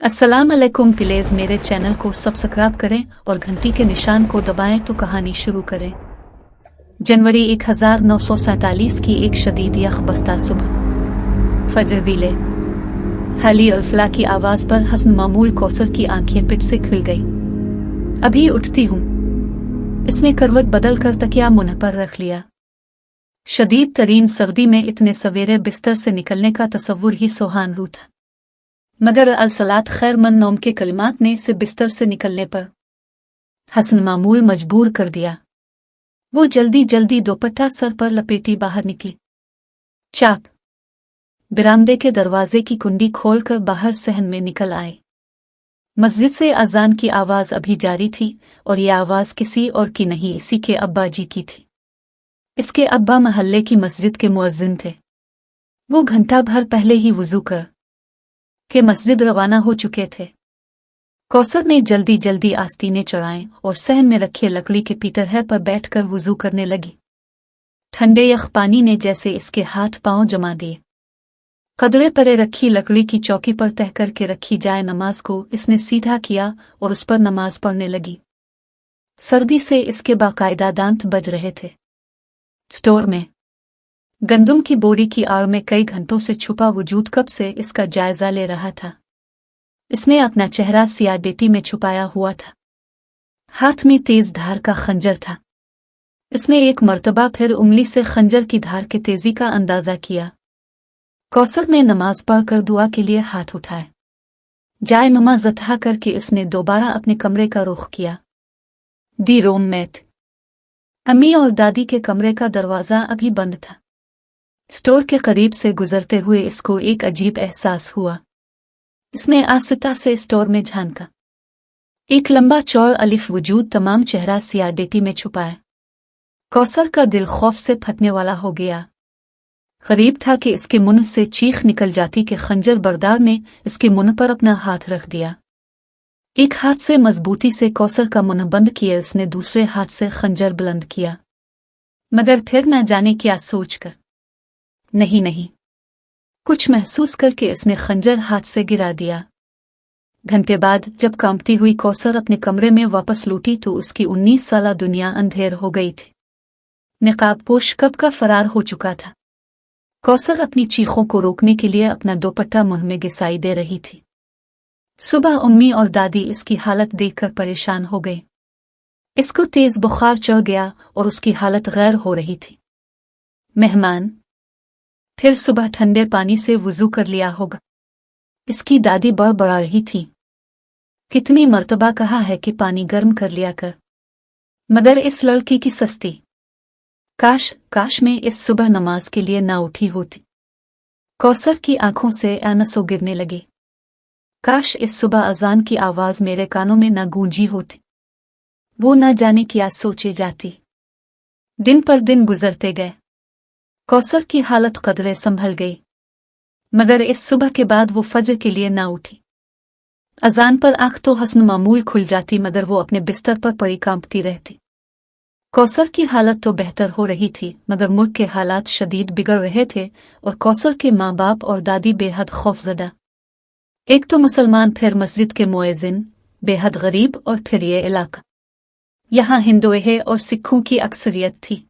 अस्सलाम अलैकुम प्लीज़ मेरे चैनल को सब्सक्राइब करें और घंटी के निशान को दबाएं तो कहानी शुरू करें। जनवरी 1947 की एक शदीद यखबस्ता सुबह फजर विले हली अल्फला की आवाज़ पर हसन मामूल कौसर की आंखें पिट से खुल गई। अभी उठती हूँ, इसने करवट बदल कर तकिया मुंह पर रख लिया। शदीद तरीन सर्दी में इतने सवेरे बिस्तर से निकलने का तसव्वुर ही सुहाना था, मगर अल-सलात खैर मन नौम के कलिमात ने से बिस्तर से निकलने पर हसन मामूल मजबूर कर दिया। वो जल्दी जल्दी दोपट्टा सर पर लपेटी बाहर निकली। चाप बरामदे के दरवाजे की कुंडी खोलकर बाहर सहन में निकल आए। मस्जिद से अजान की आवाज़ अभी जारी थी और ये आवाज़ किसी और की नहीं, इसी के अब्बा जी की थी। इसके अब्बा महल्ले की मस्जिद के मुअज्जिन थे। वो घंटा भर पहले ही वुज़ू कर के मस्जिद रवाना हो चुके थे। कौसर ने जल्दी जल्दी आस्तीनें चढ़ाएं और सहन में रखे लकड़ी के पीतरहे पर बैठकर वुज़ू करने लगी। ठंडे यख पानी ने जैसे इसके हाथ पांव जमा दिए। कदरे परे रखी लकड़ी की चौकी पर तह करके रखी जाए नमाज को इसने सीधा किया और उस पर नमाज पढ़ने लगी। सर्दी से इसके बाकायदा दांत बज रहे थे। स्टोर में गंदुम की बोरी की आड़ में कई घंटों से छुपा वजूद कब से इसका जायजा ले रहा था। इसने अपना चेहरा सियाडेटी में छुपाया हुआ था। हाथ में तेज धार का खंजर था। इसने एक मर्तबा फिर उंगली से खंजर की धार के तेजी का अंदाजा किया। कौसर ने नमाज पढ़कर दुआ के लिए हाथ उठाए। जाए नमाज अता करके इसने दोबारा अपने कमरे का रुख किया। दी रूम मेट अम्मी और दादी के कमरे का दरवाज़ा अभी बंद था। स्टोर के करीब से गुजरते हुए इसको एक अजीब एहसास हुआ। इसने आस्ता से स्टोर में झांका। एक लंबा चौड़ अलिफ वजूद तमाम चेहरा सियाडेटी में छुपाया। कौसर का दिल खौफ से फटने वाला हो गया। करीब था कि इसके मुंह से चीख निकल जाती कि खंजर बरदार ने इसके मुंह पर अपना हाथ रख दिया। एक हाथ से मजबूती से कौसर का मुंह बंद किया। इसने दूसरे हाथ से खंजर बुलंद किया, मगर फिर न जाने क्या सोचकर नहीं कुछ महसूस करके इसने खंजर हाथ से गिरा दिया। घंटे बाद जब कांपती हुई कौसर अपने कमरे में वापस लौटी तो उसकी 19 साला दुनिया अंधेर हो गई थी। निकाबपोश कब का फरार हो चुका था। कौसर अपनी चीखों को रोकने के लिए अपना दोपट्टा मुंह में घिसाई दे रही थी। सुबह अम्मी और दादी इसकी हालत देखकर परेशान हो गए। इसको तेज बुखार चढ़ गया और उसकी हालत गैर हो रही थी। मेहमान फिर सुबह ठंडे पानी से वुज़ू कर लिया होगा। इसकी दादी बड़बड़ा रही थी। कितनी मर्तबा कहा है कि पानी गर्म कर लिया कर, मगर इस लड़की की सस्ती। काश में इस सुबह नमाज के लिए ना उठी होती। कौसर की आंखों से आंसू गिरने लगे। काश इस सुबह अजान की आवाज़ मेरे कानों में ना गूंजी होती। वो ना जाने क्या सोचे जाती। दिन पर दिन गुजरते गए। कौसर की हालत कदरे संभल गई, मगर इस सुबह के बाद वो फजर के लिए ना उठी। अजान पर आंख तो हसन मामूल खुल जाती, मगर वो अपने बिस्तर पर पड़ी कांपती रहती। कौसर की हालत तो बेहतर हो रही थी, मगर मुल्क के हालात शदीद बिगड़ रहे थे और कौसर के माँ बाप और दादी बेहद खौफजदा। एक तो मुसलमान, फिर मस्जिद के मुअज्जिन, बेहद गरीब, और फिर ये इलाका। यहाँ हिंदुओं और सिखों की अक्सरियत थी।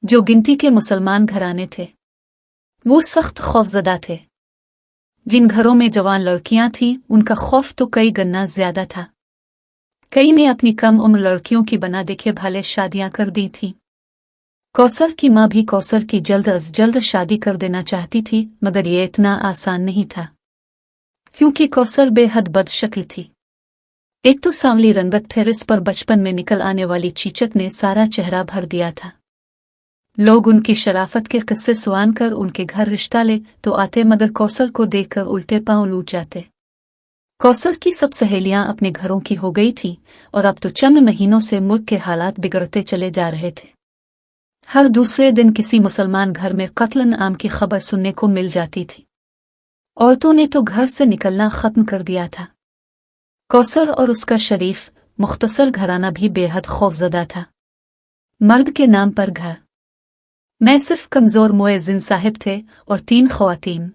जो गिनती के मुसलमान घराने थे वो सख्त खौफजदा थे। जिन घरों में जवान लड़कियां थीं उनका खौफ तो कई गुना ज्यादा था। कई ने अपनी कम उम्र लड़कियों की बना देखे भाले शादियां कर दी थीं। कौसर की माँ भी कौसर की जल्द अज जल्द शादी कर देना चाहती थी, मगर ये इतना आसान नहीं था, क्योंकि कौसर बेहद बदशक्ल थी। एक तो सांवली रंगत, फिर इस पर बचपन में निकल आने वाली चीचक ने सारा चेहरा भर दिया था। लोग उनकी शराफत के किस्से सुनान कर उनके घर रिश्ता ले तो आते, मगर कौसर को देखकर उल्टे पांव लूट जाते। कौसर की सब सहेलियां अपने घरों की हो गई थी और अब तो चंद महीनों से मुल्क के हालात बिगड़ते चले जा रहे थे। हर दूसरे दिन किसी मुसलमान घर में कत्ल आम की खबर सुनने को मिल जाती थी। औरतों ने तो घर से निकलना खत्म कर दिया था। कौसर और उसका शरीफ मुख्तसर घराना भी बेहद खौफजदा था। मर्द के नाम पर घर में सिर्फ कमज़ोर मुअज्जिन साहिब थे और 3 ख़वातीन।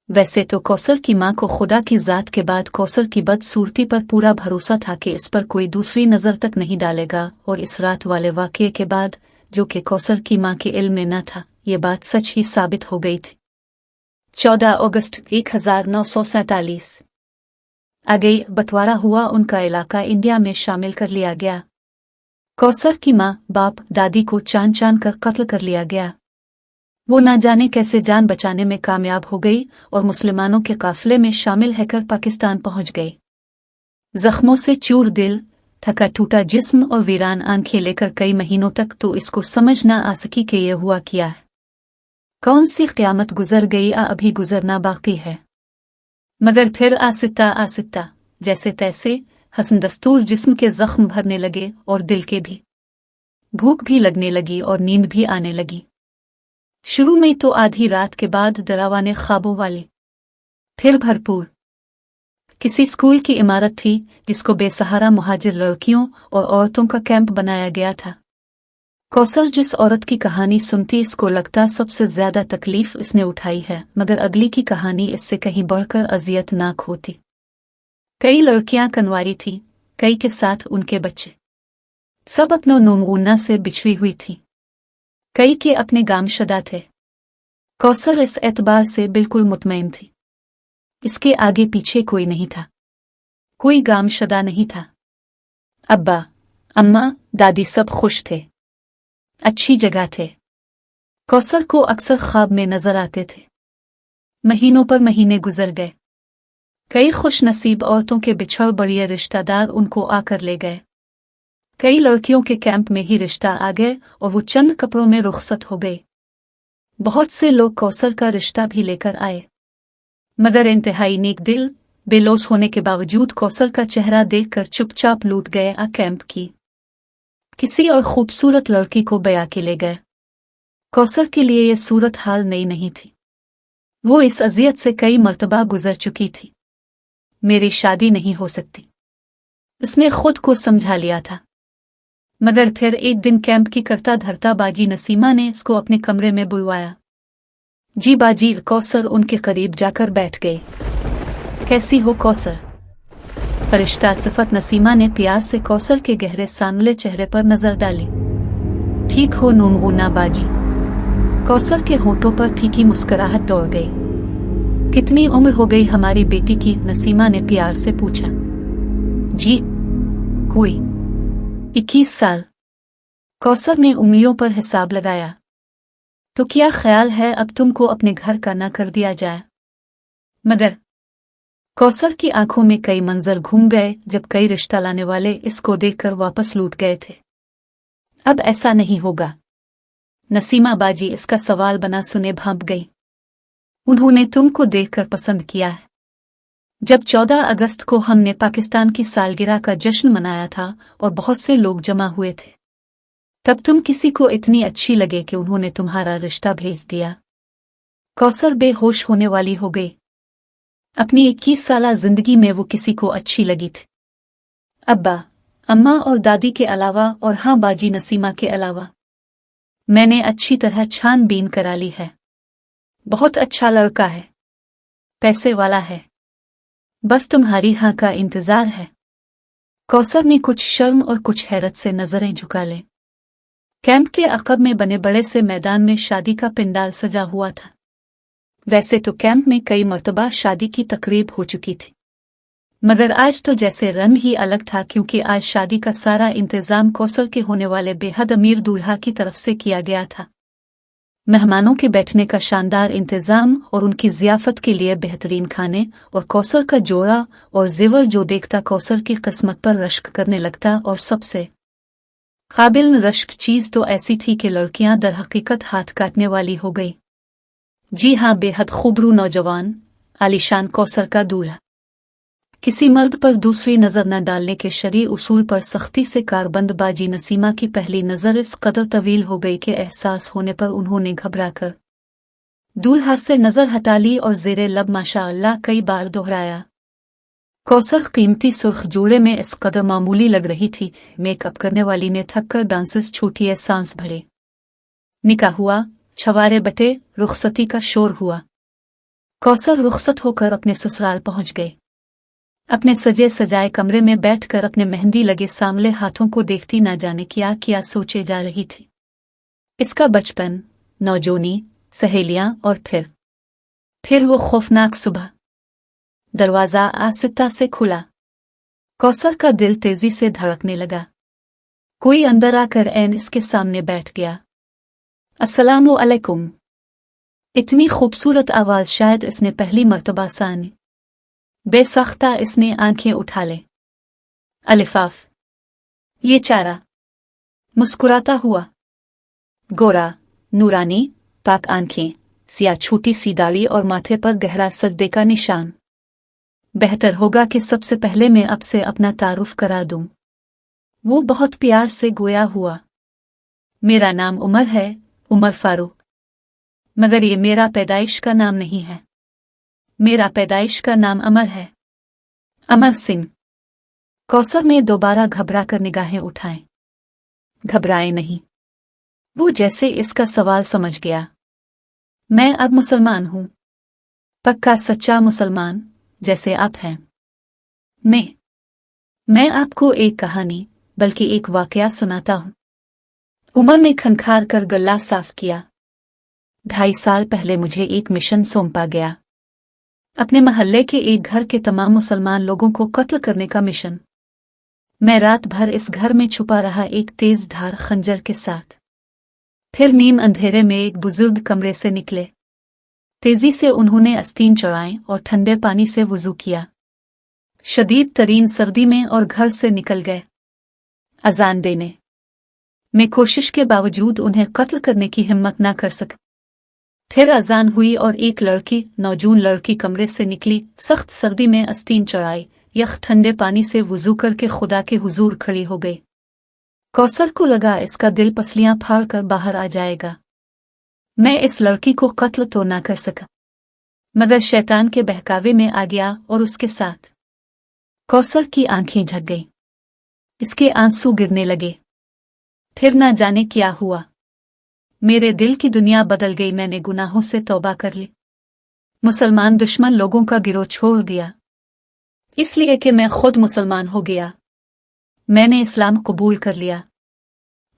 वैसे तो कौसर की माँ को खुदा की ज़ात के बाद कौसर की बदसूरती पर पूरा भरोसा था कि इस पर कोई दूसरी नज़र तक नहीं डालेगा, और इस रात वाले वाक़ये के बाद, जो कि कौसर की माँ के इल्म में न था, ये बात सच ही साबित हो गई थी। 14 अगस्त 1947 आगे बंटवारा हुआ, उनका इलाका इंडिया में शामिल कर लिया गया। कौसर की माँ, बाप, दादी को चान कर कत्ल कर लिया गया। वो ना जाने कैसे जान बचाने में कामयाब हो गई और मुसलमानों के काफिले में शामिल होकर पाकिस्तान पहुंच गई। जख्मों से चूर दिल, थका टूटा जिस्म और वीरान आंखें लेकर कई महीनों तक तो इसको समझ ना आ सकी कि यह हुआ क्या है। कौन सी क़यामत गुजर गई या अभी गुजरना बाकी है। मगर फिर आसिता जैसे तैसे हसन दस्तूर जिस्म के जख्म भरने लगे और दिल के भी। भूख भी लगने लगी और नींद भी आने लगी। शुरू में तो आधी रात के बाद डरावने ख्वाबों वाले, फिर भरपूर। किसी स्कूल की इमारत थी जिसको बेसहारा मुहाजिर लड़कियों और औरतों का कैंप बनाया गया था। कौसर जिस औरत की कहानी सुनती इसको लगता सबसे ज्यादा तकलीफ इसने उठाई है, मगर अगली की कहानी इससे कहीं बढ़कर अजियतनाक होती। कई लड़कियां कनवारी थी, कई के साथ उनके बच्चे, सब अपनों नमूना से बिछड़ी हुई थी। कई के अपने गामशदा थे। कौसर इस एतबार से बिल्कुल मुतमईन थी। इसके आगे पीछे कोई नहीं था, कोई गामशदा नहीं था। अब्बा, अम्मा, दादी सब खुश थे, अच्छी जगह थे। कौसर को अक्सर ख्वाब में नजर आते थे। महीनों पर महीने गुजर गए। कई खुश नसीब औरतों के बिछड़ बढ़िया रिश्तेदार उनको आकर ले गए। कई लड़कियों के कैंप में ही रिश्ता आ गए और वो चंद कपड़ों में रुखसत हो गए। बहुत से लोग कौसर का रिश्ता भी लेकर आए, मगर इंतहाई नेक दिल, बेलौस होने के बावजूद कौसर का चेहरा देखकर चुपचाप लूट गए आ कैंप की किसी और खूबसूरत लड़की को ब्याह के ले गए। कौसर के लिए यह सूरत हाल नई नहीं थी। वो इस अजियत से कई मर्तबा गुजर चुकी थी। मेरी शादी नहीं हो सकती, उसने खुद को समझा लिया था। मगर फिर एक दिन कैंप की करता धरता बाजी नसीमा ने उसको अपने कमरे में बुलवाया। जी बाजी। कौसर उनके करीब जाकर बैठ गए। कैसी हो कौसर? फरिश्ता सिफत नसीमा ने प्यार से कौसर के गहरे सांवले चेहरे पर नजर डाली। ठीक हो नूनगुना बाजी। कौसर के होठों पर फीकी मुस्कुराहट दौड़ गई। कितनी उम्र हो गई हमारी बेटी की? नसीमा ने प्यार से पूछा। जी, कोई 21 साल। कौसर ने उंगलियों पर हिसाब लगाया। तो क्या ख्याल है अब तुमको अपने घर का ना कर दिया जाए? मगर कौसर की आंखों में कई मंजर घूम गए जब कई रिश्ता लाने वाले इसको देखकर वापस लौट गए थे। अब ऐसा नहीं होगा। नसीमा बाजी इसका सवाल बना सुने भांप गई। उन्होंने तुमको देखकर पसंद किया है। जब 14 अगस्त को हमने पाकिस्तान की सालगिरह का जश्न मनाया था और बहुत से लोग जमा हुए थे, तब तुम किसी को इतनी अच्छी लगे कि उन्होंने तुम्हारा रिश्ता भेज दिया। कौसर बेहोश होने वाली हो गई। अपनी 21 साला जिंदगी में वो किसी को अच्छी लगी थी। अब्बा, अम्मा और दादी के अलावा, और हाँ बाजी नसीमा के अलावा। मैंने अच्छी तरह छानबीन करा ली है। बहुत अच्छा लड़का है, पैसे वाला है, बस तुम्हारी हाँ का इंतजार है। कौसर ने कुछ शर्म और कुछ हैरत से नजरें झुका ले। कैंप के अक़ब में बने बड़े से मैदान में शादी का पंडाल सजा हुआ था। वैसे तो कैंप में कई मर्तबा शादी की तकरीब हो चुकी थी, मगर आज तो जैसे रंग ही अलग था, क्योंकि आज शादी का सारा इंतजाम कौसर के होने वाले बेहद अमीर दूल्हा की तरफ से किया गया था। मेहमानों के बैठने का शानदार इंतजाम और उनकी ज़ियाफत के लिए बेहतरीन खाने और कौसर का जोड़ा और जेवर जो देखता कौसर की किस्मत पर रश्क करने लगता। और सबसे काबिल रश्क चीज़ तो ऐसी थी कि लड़कियां दर हकीकत हाथ काटने वाली हो गई। जी हाँ, बेहद खूबरू नौजवान आलीशान कौसर का दूल्हा। किसी मर्द पर दूसरी नज़र न डालने के शरई उसूल पर सख्ती से कारबंद बाजी नसीमा की पहली नज़र इस कदर तवील हो गई कि एहसास होने पर उन्होंने घबराकर दूल्हा से नज़र हटा ली और ज़ेरे लब माशाअल्लाह कई बार दोहराया। कौसर कीमती सुर्ख जोड़े में इस कदर मामूली लग रही थी, मेकअप करने वाली ने थक कर डांसेस छूटिए सांस भरे। निकाह हुआ, छवारे बटे, रुखसती का शोर हुआ। कौसर रुखसत होकर अपने ससुराल पहुंच गए। अपने सजे सजाए कमरे में बैठकर अपने मेहंदी लगे सांवले हाथों को देखती ना जाने क्या क्या सोचे जा रही थी। इसका बचपन, नौजवानी, सहेलियां और फिर वो खौफनाक सुबह। दरवाजा आहिस्ता से खुला। कौसर का दिल तेजी से धड़कने लगा। कोई अंदर आकर ऐन इसके सामने बैठ गया। अस्सलामु अलैकुम। इतनी खूबसूरत आवाज शायद इसने पहली मर्तबा सुनी। बेसख्ता इसने आंखें उठा ले। अलिफाफ, ये चारा। मुस्कुराता हुआ, गोरा, नूरानी, पाक आंखें, सिया छोटी सी दाढ़ी और माथे पर गहरा सजदे का निशान। बेहतर होगा कि सबसे पहले मैं अब से अपना तारुफ करा दूं। वो बहुत प्यार से गोया हुआ। मेरा नाम उमर है, उमर फारूक। मगर ये मेरा पैदाइश का नाम नहीं है। मेरा पैदाइश का नाम अमर है, अमर सिंह। कौसर में दोबारा घबरा कर निगाहें उठाएं। घबराए नहीं। वो जैसे इसका सवाल समझ गया। मैं अब मुसलमान हूं, पक्का सच्चा मुसलमान, जैसे आप हैं। मैं आपको एक कहानी, बल्कि एक वाकया सुनाता हूं। उमर ने खनखार कर गला साफ किया। 2.5 साल पहले मुझे एक मिशन सौंपा गया। अपने मोहल्ले के एक घर के तमाम मुसलमान लोगों को कत्ल करने का मिशन। मैं रात भर इस घर में छुपा रहा एक तेज धार खंजर के साथ। फिर नीम अंधेरे में एक बुजुर्ग कमरे से निकले। तेजी से उन्होंने आस्तीन चढ़ाए और ठंडे पानी से वुजू किया। शदीद तरीन सर्दी में और घर से निकल गए अजान देने। मैं कोशिश के बावजूद उन्हें कत्ल करने की हिम्मत न कर सका। फिर अजान हुई और एक लड़की, नौजवान लड़की कमरे से निकली। सख्त सर्दी में आस्तीन चढ़ाई, यख ठंडे पानी से वुजू करके खुदा के हुजूर खड़ी हो गई। कौसर को लगा इसका दिल पसलियां फाड़ कर बाहर आ जाएगा। मैं इस लड़की को कत्ल तो ना कर सका, मगर शैतान के बहकावे में आ गया और उसके साथ। कौसर की आंखें झक गईं। इसके आंसू गिरने लगे। फिर ना जाने क्या हुआ। मेरे दिल की दुनिया बदल गई। मैंने गुनाहों से तौबा कर ली। मुसलमान दुश्मन लोगों का गिरोह छोड़ दिया, इसलिए कि मैं खुद मुसलमान हो गया। मैंने इस्लाम कबूल कर लिया।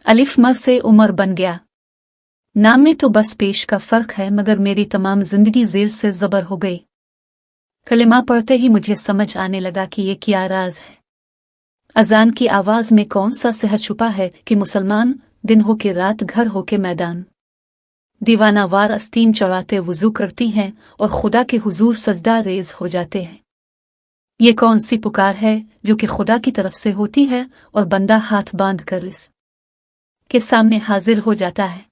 अलिफ मर से उमर बन गया। नाम में तो बस पेश का फर्क है, मगर मेरी तमाम जिंदगी ज़ेर से ज़बर हो गई। कलिमा पढ़ते ही मुझे समझ आने लगा कि ये क्या राज है। अजान की आवाज में कौन सा सहर छुपा है कि मुसलमान दिन हो के रात, घर हो के मैदान, दीवानावार आस्तीन चढ़ाते वुजू करती हैं और खुदा के हुजूर सजदा रेज हो जाते हैं। ये कौन सी पुकार है जो कि खुदा की तरफ से होती है और बंदा हाथ बांध कर इस के सामने हाजिर हो जाता है।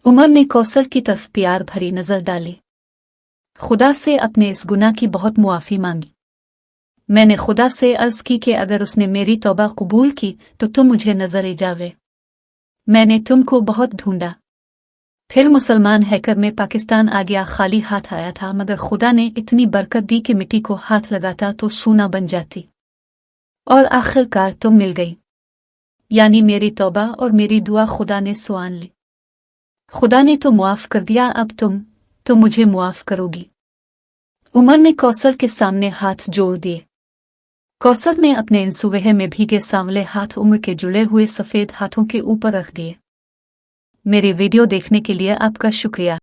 उमर ने कौसर की तरफ प्यार भरी नजर डाली। खुदा से अपने इस गुनाह की बहुत मुआफी मांगी। मैंने खुदा से अर्ज की कि अगर उसने मेरी तौबा कबूल की तो तुम मुझे नजर जावे। मैंने तुमको बहुत ढूंढा। फिर मुसलमान हैकर में पाकिस्तान आ गया। खाली हाथ आया था, मगर खुदा ने इतनी बरकत दी कि मिट्टी को हाथ लगाता तो सूना बन जाती। और आखिरकार तुम मिल गई। यानी मेरी तौबा और मेरी दुआ खुदा ने सुन ली। खुदा ने तो मुआफ कर दिया, अब तुम मुझे मुआफ करोगी। उमर ने कौसर के सामने हाथ जोड़ दिए। कौसर ने अपने इन सुबह में भीगे सांवले हाथ उम्र के जुड़े हुए सफेद हाथों के ऊपर रख दिए। मेरी वीडियो देखने के लिए आपका शुक्रिया।